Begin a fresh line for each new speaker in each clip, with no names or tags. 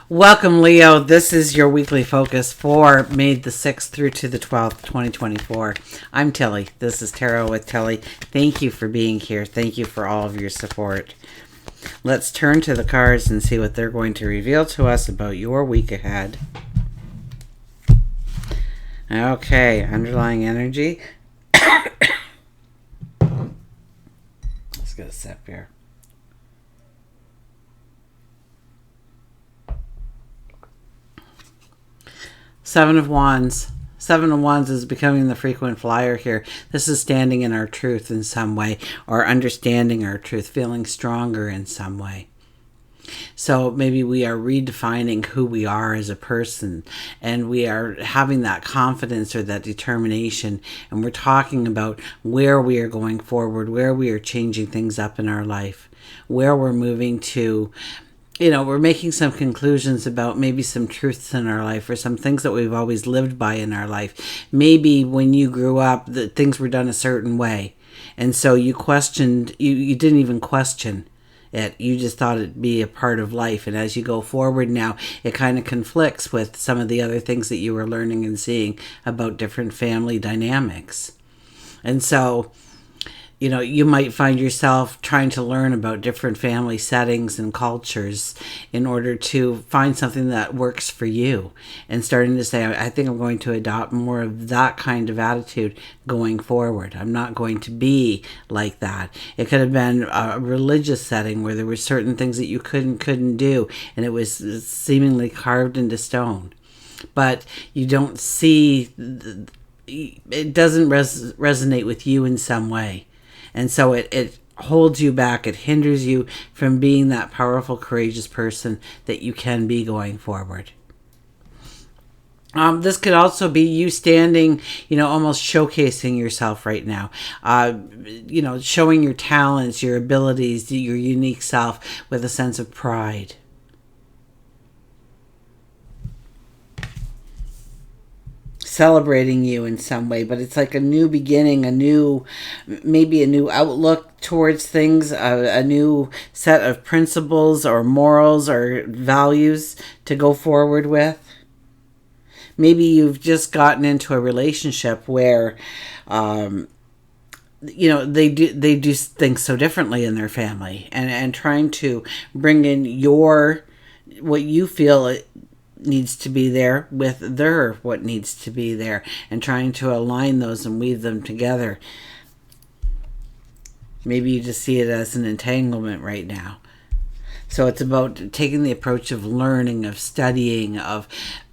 Welcome, Leo. This is your weekly focus for May the 6th through to the 12th, 2024. I'm Tilly. This is Tarot with Tilly. Thank you for being here. Thank you for all of your support. Let's turn to the cards and see what they're going to reveal to us about your week ahead. Okay, underlying energy. Let's get a sip here. Seven of Wands. Seven of Wands is becoming the frequent flyer here. This is standing in our truth in some way, or understanding our truth, feeling stronger in some way. So maybe we are redefining who we are as a person, and we are having that confidence or that determination, and we're talking about where we are going forward, where we are changing things up in our life, where we're moving to. We're making some conclusions about maybe some truths in our life or some things that we've always lived by in our life. Maybe when you grew up, that things were done a certain way. And so you questioned, you didn't even question it. You just thought it'd be a part of life. And as you go forward now, it kind of conflicts with some of the other things that you were learning and seeing about different family dynamics. And so you might find yourself trying to learn about different family settings and cultures in order to find something that works for you, and starting to say, I think I'm going to adopt more of that kind of attitude going forward. I'm not going to be like that. It could have been a religious setting where there were certain things that you couldn't do, and it was seemingly carved into stone. But you don't see, it doesn't resonate with you in some way. And so it holds you back. It hinders you from being that powerful, courageous person that you can be going forward. This could also be you standing, almost showcasing yourself right now. Showing your talents, your abilities, your unique self with a sense of pride. Celebrating you in some way, but it's like a new beginning, maybe a new outlook towards things, a new set of principles or morals or values to go forward with. Maybe you've just gotten into a relationship where they do things so differently in their family, and trying to bring in what you feel needs to be there with what needs to be there, and trying to align those and weave them together. Maybe you just see it as an entanglement right now. So it's about taking the approach of learning, of studying, of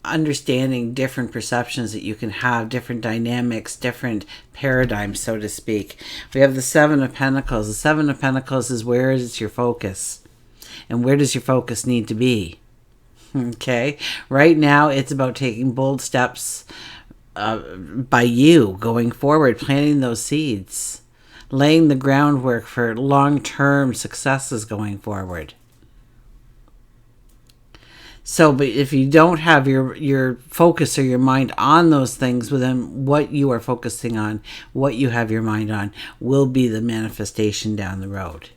understanding different perceptions that you can have, different dynamics, different paradigms, so to speak. We have the Seven of Pentacles. The Seven of Pentacles is, where is your focus? And where does your focus need to be? Okay, right now it's about taking bold steps by you going forward, planting those seeds, laying the groundwork for long-term successes going forward. So, but if you don't have your focus or your mind on those things, well, then what you are focusing on, what you have your mind on, will be the manifestation down the road.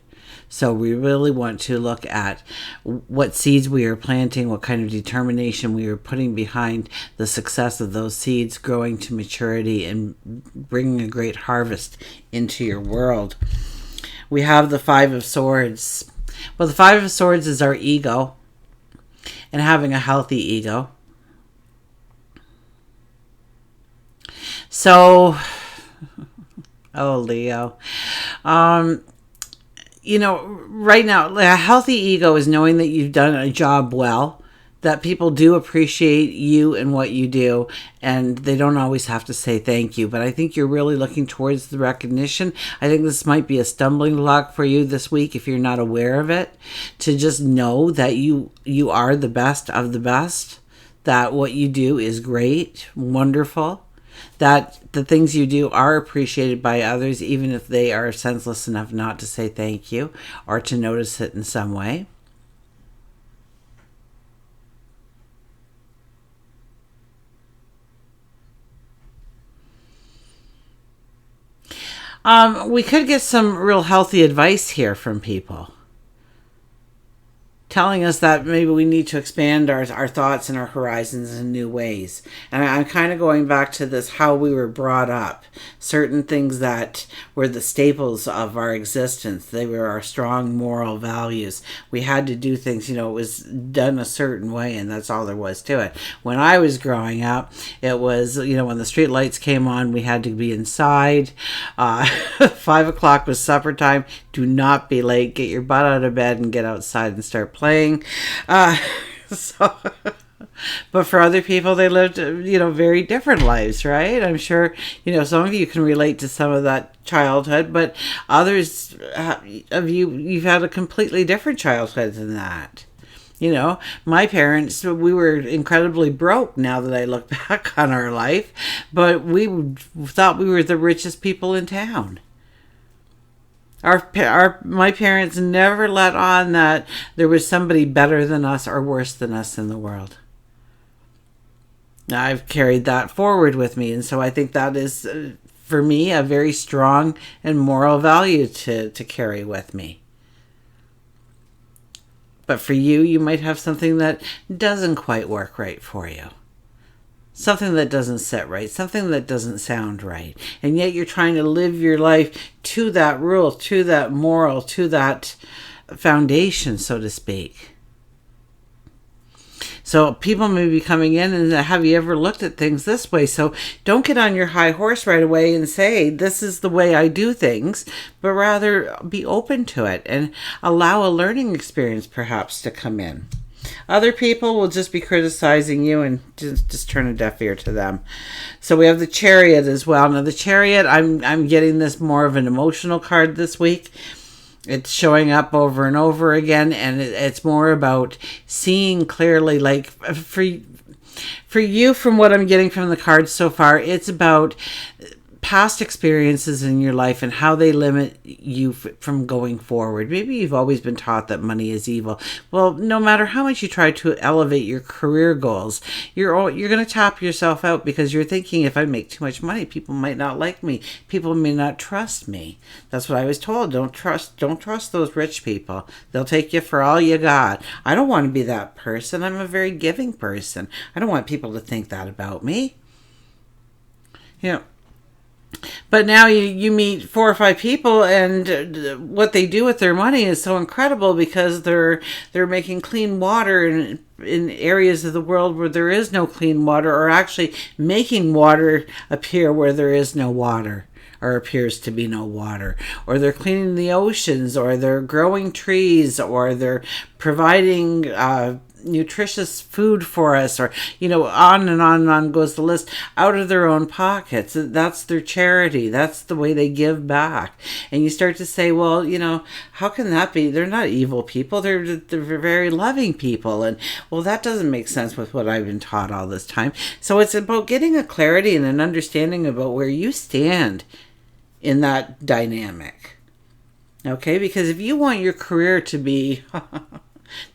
So we really want to look at what seeds we are planting, what kind of determination we are putting behind the success of those seeds growing to maturity and bringing a great harvest into your world. We have the Five of Swords. Well, the Five of Swords is our ego, and having a healthy ego. So, Leo. Right now, a healthy ego is knowing that you've done a job well, that people do appreciate you and what you do, and they don't always have to say thank you. But I think you're really looking towards the recognition. I think this might be a stumbling block for you this week if you're not aware of it, to just know that you are the best of the best, that what you do is great, wonderful, that the things you do are appreciated by others, even if they are senseless enough not to say thank you or to notice it in some way. We could get some real healthy advice here from people telling us that maybe we need to expand our thoughts and our horizons in new ways. And I'm kind of going back to this, how we were brought up. Certain things that were the staples of our existence. They were our strong moral values. We had to do things, it was done a certain way, and that's all there was to it. When I was growing up, it was, when the street lights came on, we had to be inside. 5 o'clock was supper time. Do not be late. Get your butt out of bed and get outside and start playing. So... But for other people, they lived, very different lives, right? I'm sure, some of you can relate to some of that childhood, but others of you've had a completely different childhood than that. My parents, we were incredibly broke now that I look back on our life, but we thought we were the richest people in town. My parents never let on that there was somebody better than us or worse than us in the world. I've carried that forward with me, and so I think that is, for me, a very strong and moral value to carry with me. But for you, you might have something that doesn't quite work right for you. Something that doesn't sit right, something that doesn't sound right. And yet you're trying to live your life to that rule, to that moral, to that foundation, so to speak. So people may be coming in and have you ever looked at things this way? So don't get on your high horse right away and say, this is the way I do things, but rather be open to it and allow a learning experience perhaps to come in. Other people will just be criticizing you and just turn a deaf ear to them. So we have the Chariot as well. Now the Chariot, I'm getting this more of an emotional card this week. It's showing up over and over again, and it's more about seeing clearly. Like for you, from what I'm getting from the cards so far, it's about past experiences in your life and how they limit you from going forward. Maybe you've always been taught that money is evil. Well, no matter how much you try to elevate your career goals, you're going to tap yourself out because you're thinking, if I make too much money, people might not like me. People may not trust me. That's what I was told. Don't trust those rich people. They'll take you for all you got. I don't want to be that person. I'm a very giving person. I don't want people to think that about me. But now you meet 4 or 5 people, and what they do with their money is so incredible because they're making clean water in areas of the world where there is no clean water, or actually making water appear where there is no water, or appears to be no water, or they're cleaning the oceans, or they're growing trees, or they're providing nutritious food for us, or on and on and on goes the list, out of their own pockets. That's their charity. That's the way they give back. And you start to say, well, how can that be? They're not evil people. They're very loving people. And well, that doesn't make sense with what I've been taught all this time. So it's about getting a clarity and an understanding about where you stand in that dynamic. Okay, because if you want your career to be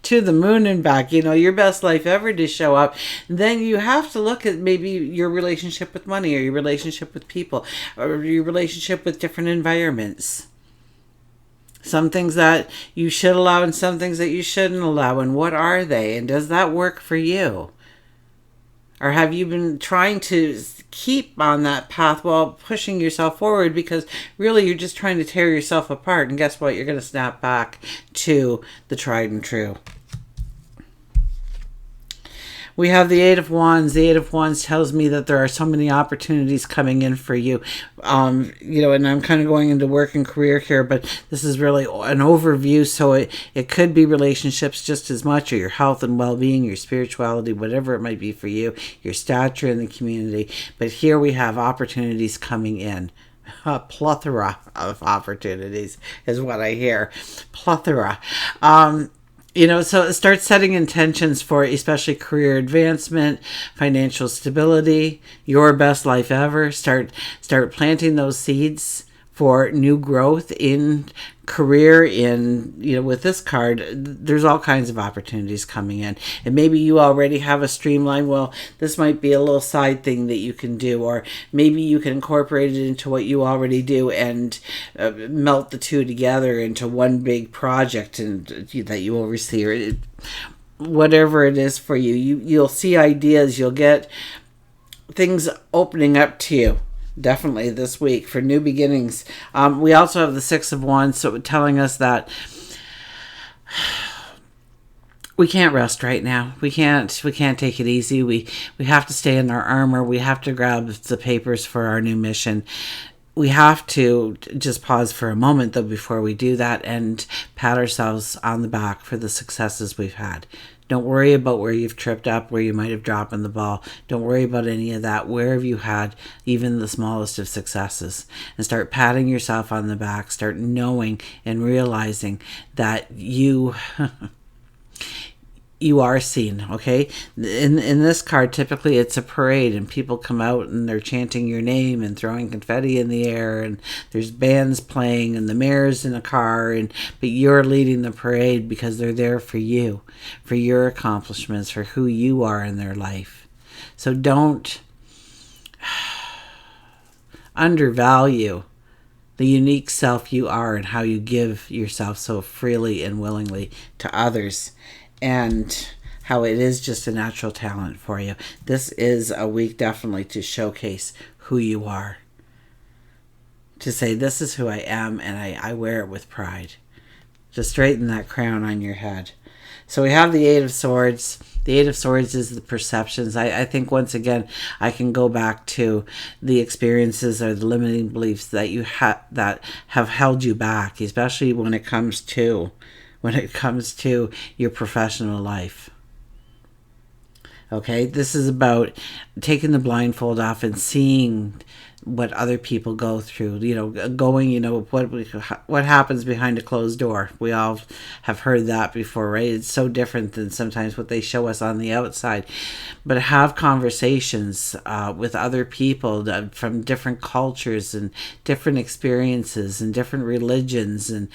to the moon and back, your best life ever to show up, then you have to look at maybe your relationship with money, or your relationship with people, or your relationship with different environments. Some things that you should allow and some things that you shouldn't allow, and what are they, and does that work for you? Or have you been trying to keep on that path while pushing yourself forward, because really you're just trying to tear yourself apart, and guess what? You're going to snap back to the tried and true. We have the 8 of Wands. The 8 of Wands tells me that there are so many opportunities coming in for you. And I'm kind of going into work and career here, but this is really an overview. So it could be relationships just as much, or your health and well-being, your spirituality, whatever it might be for you, your stature in the community. But here we have opportunities coming in. A plethora of opportunities is what I hear. Plethora. So start setting intentions for especially career advancement, financial stability, your best life ever. Start planting those seeds for new growth in career, in, with this card, there's all kinds of opportunities coming in. And maybe you already have a streamline. Well, this might be a little side thing that you can do, or maybe you can incorporate it into what you already do and melt the two together into one big project and that you oversee, or whatever it is for you. You'll see ideas, you'll get things opening up to you. Definitely this week for new beginnings. We also have the Six of Wands, so telling us that we can't rest right now. We can't take it easy. We have to stay in our armor. We have to grab the papers for our new mission. We have to just pause for a moment, though, before we do that and pat ourselves on the back for the successes we've had. Don't worry about where you've tripped up, where you might have dropped in the ball. Don't worry about any of that. Where have you had even the smallest of successes? And start patting yourself on the back. Start knowing and realizing that you you are seen, okay? In this card, typically it's a parade and people come out and they're chanting your name and throwing confetti in the air, and there's bands playing and the mayor's in a car, but you're leading the parade because they're there for you, for your accomplishments, for who you are in their life. So don't undervalue the unique self you are and how you give yourself so freely and willingly to others, and how it is just a natural talent for you. This is a week definitely to showcase who you are. To say, this is who I am, and I wear it with pride. Just straighten that crown on your head. So we have the Eight of Swords. The Eight of Swords is the perceptions. I think, once again, I can go back to the experiences or the limiting beliefs that you that have held you back, especially when it comes to your professional life. Okay, this is about taking the blindfold off and seeing what other people go through, going, what happens behind a closed door. We all have heard that before, right? It's so different than sometimes what they show us on the outside. But have conversations with other people from different cultures and different experiences and different religions, and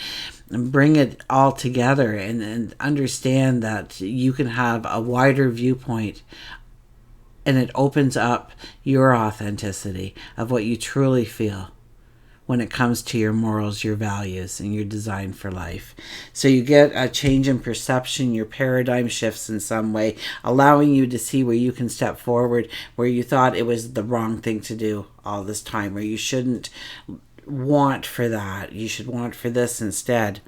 bring it all together and understand that you can have a wider viewpoint, and it opens up your authenticity of what you truly feel when it comes to your morals, your values, and your design for life. So you get a change in perception, your paradigm shifts in some way, allowing you to see where you can step forward, where you thought it was the wrong thing to do all this time, where you shouldn't want for that. You should want for this instead.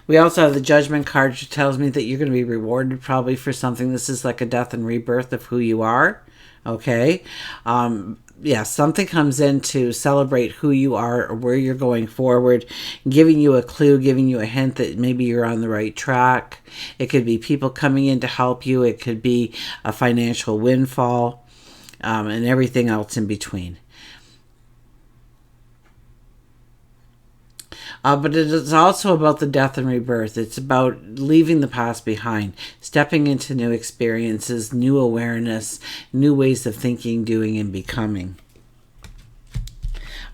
We also have the Judgment card, which tells me that you're going to be rewarded probably for something. This is like a death and rebirth of who you are. Okay. Something comes in to celebrate who you are or where you're going forward, giving you a clue, giving you a hint that maybe you're on the right track. It could be people coming in to help you. It could be a financial windfall, and everything else in between. But it is also about the death and rebirth. It's about leaving the past behind, stepping into new experiences, new awareness, new ways of thinking, doing, and becoming.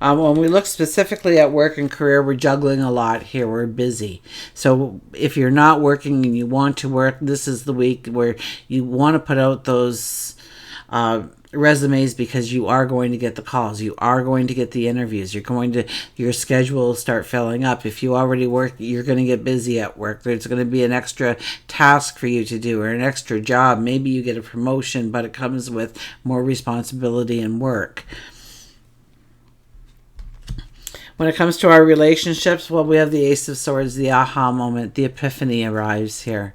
When we look specifically at work and career, we're juggling a lot here. We're busy. So if you're not working and you want to work, this is the week where you want to put out those resumes, because you are going to get the calls, you are going to get the interviews, your schedule will start filling up. If you already work, you're going to get busy at work. There's going to be an extra task for you to do, or an extra job. Maybe you get a promotion, but it comes with more responsibility and work. When it comes to our relationships, well, we have the Ace of Swords, the aha moment, the epiphany arrives here.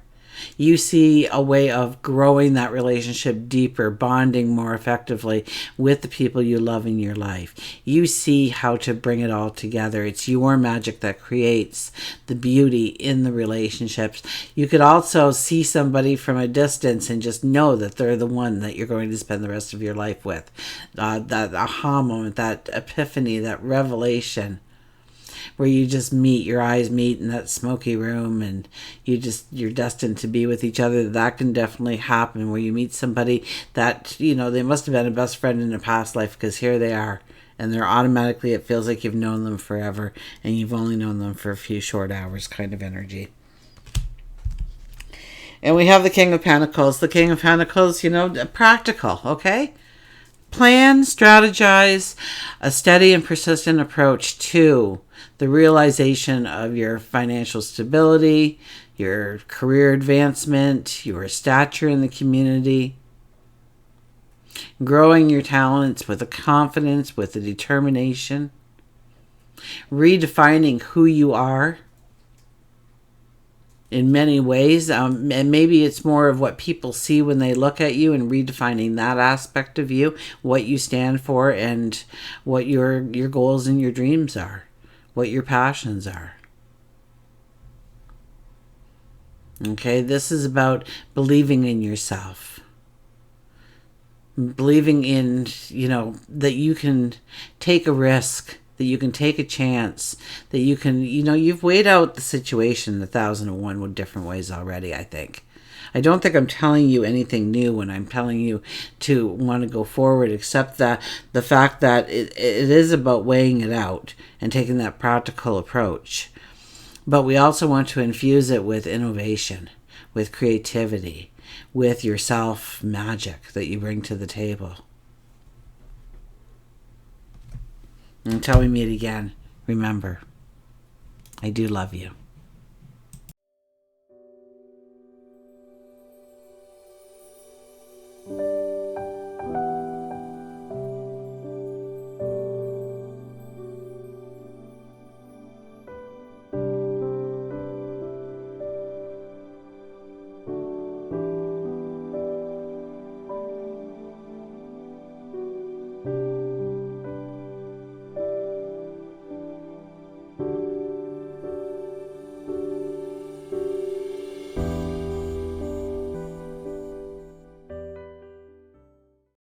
You see a way of growing that relationship deeper, bonding more effectively with the people you love in your life. You see how to bring it all together. It's your magic that creates the beauty in the relationships. You could also see somebody from a distance and just know that they're the one that you're going to spend the rest of your life with. That aha moment, that epiphany, that revelation, where you just meet, your eyes meet in that smoky room, and you're destined to be with each other. That can definitely happen, where you meet somebody that, they must have been a best friend in a past life, because here they are and they're automatically, it feels like you've known them forever and you've only known them for a few short hours kind of energy. And we have the King of Pentacles. The King of Pentacles, practical, okay? Plan, strategize, a steady and persistent approach to the realization of your financial stability, your career advancement, your stature in the community, growing your talents with a confidence, with a determination, redefining who you are in many ways, and maybe it's more of what people see when they look at you, and redefining that aspect of you, what you stand for, and what your goals and your dreams are, what your passions are. Okay, this is about believing in yourself. Believing in, that you can take a risk, that you can take a chance, that you can, you've weighed out the situation 1,001 different ways already, I think. I don't think I'm telling you anything new when I'm telling you to want to go forward, except that the fact that it is about weighing it out and taking that practical approach. But we also want to infuse it with innovation, with creativity, with your self magic that you bring to the table. Until we meet again, remember, I do love you.